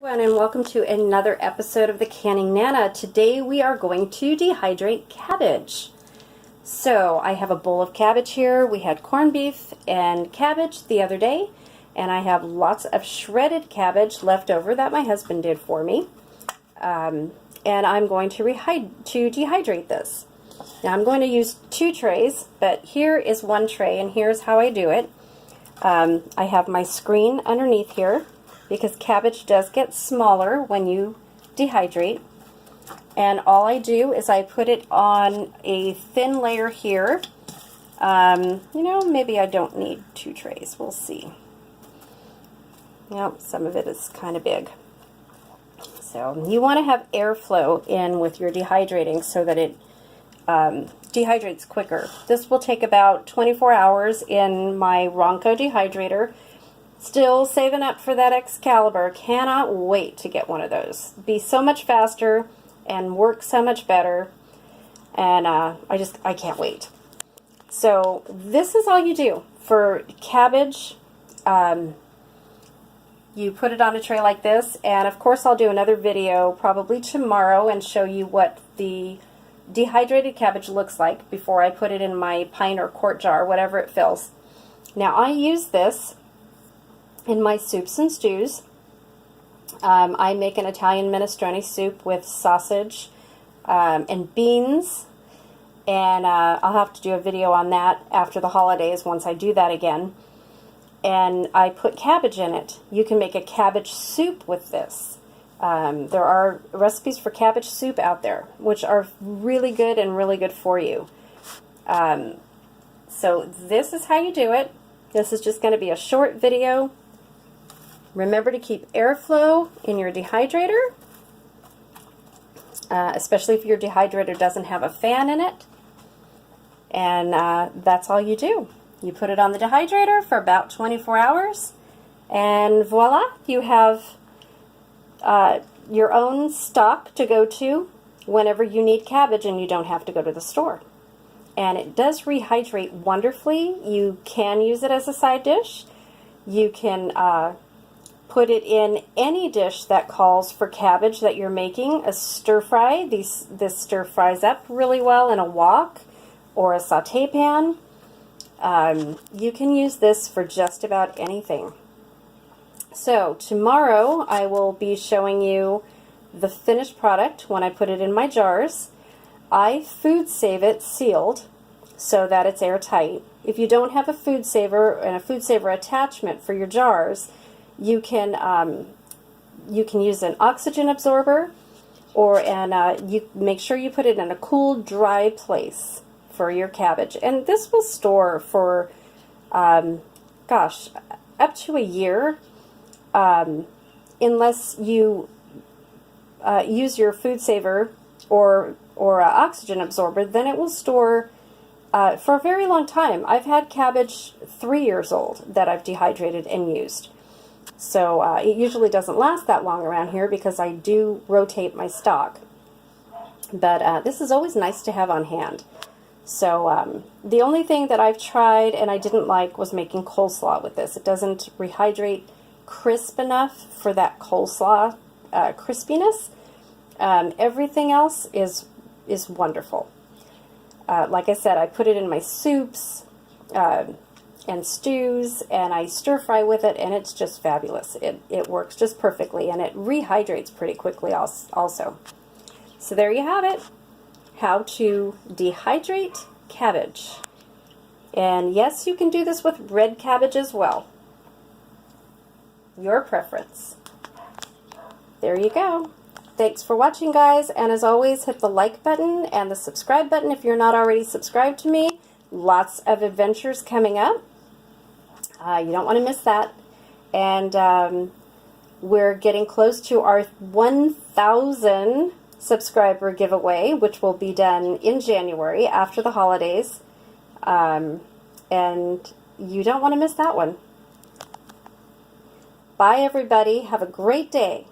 And welcome to another episode of the Canning Nana. Today we are going to dehydrate cabbage. So I have a bowl of cabbage here. We had corned beef and cabbage the other day, and I have lots of shredded cabbage left over that my husband did for me. And I'm going to dehydrate this. Now I'm going to use 2 trays, but here is 1 tray, and here's how I do it. I have my screen underneath here, because cabbage does get smaller when you dehydrate. And all I do is I put it on a thin layer here. Maybe I don't need 2 trays. We'll see. Yep, some of it is kind of big. So you want to have airflow in with your dehydrating so that it dehydrates quicker. This will take about 24 hours in my Ronco dehydrator. Still saving up for that Excalibur. Cannot wait to get one of those. Be so much faster and work so much better. And I can't wait. So this is all you do for cabbage. You put it on a tray like this, and of course I'll do another video probably tomorrow and show you what the dehydrated cabbage looks like before I put it in my pint or quart jar, whatever it fills. Now I use this in my soups and stews. I make an Italian minestrone soup with sausage and beans, and I'll have to do a video on that after the holidays once I do that again. And I put cabbage in it. You can make a cabbage soup with this. There are recipes for cabbage soup out there, which are really good and really good for you. So this is how you do it. This is just going to be a short video. Remember to keep airflow in your dehydrator, especially if your dehydrator doesn't have a fan in it. And that's all you do. You put it on the dehydrator for about 24 hours, and voila, you have your own stock to go to whenever you need cabbage and you don't have to go to the store. And it does rehydrate wonderfully. You can use it as a side dish. You can put it in any dish that calls for cabbage that you're making. A stir fry, this stir fries up really well in a wok or a saute pan. You can use this for just about anything. So tomorrow I will be showing you the finished product when I put it in my jars. I food save it sealed so that it's airtight. If you don't have a food saver and a food saver attachment for your jars, you can use an oxygen absorber, you make sure you put it in a cool, dry place for your cabbage. And this will store for, up to a year, unless you use your food saver or oxygen absorber. Then it will store for a very long time. I've had cabbage 3 years old that I've dehydrated and used. So it usually doesn't last that long around here because I do rotate my stock. But this is always nice to have on hand. So the only thing that I've tried and I didn't like was making coleslaw with this. It doesn't rehydrate crisp enough for that coleslaw crispiness. Everything else is wonderful. Like I said, I put it in my soups and stews, and I stir fry with it, and it's just fabulous. It works just perfectly, and it rehydrates pretty quickly also. So there you have it, how to dehydrate cabbage. And yes, you can do this with red cabbage as well. Your preference. There you go. Thanks for watching, guys, and as always, hit the like button and the subscribe button if you're not already subscribed to me. Lots of adventures coming up. You don't want to miss that. And we're getting close to our 1,000 subscriber giveaway, which will be done in January after the holidays. And you don't want to miss that one. Bye, everybody. Have a great day.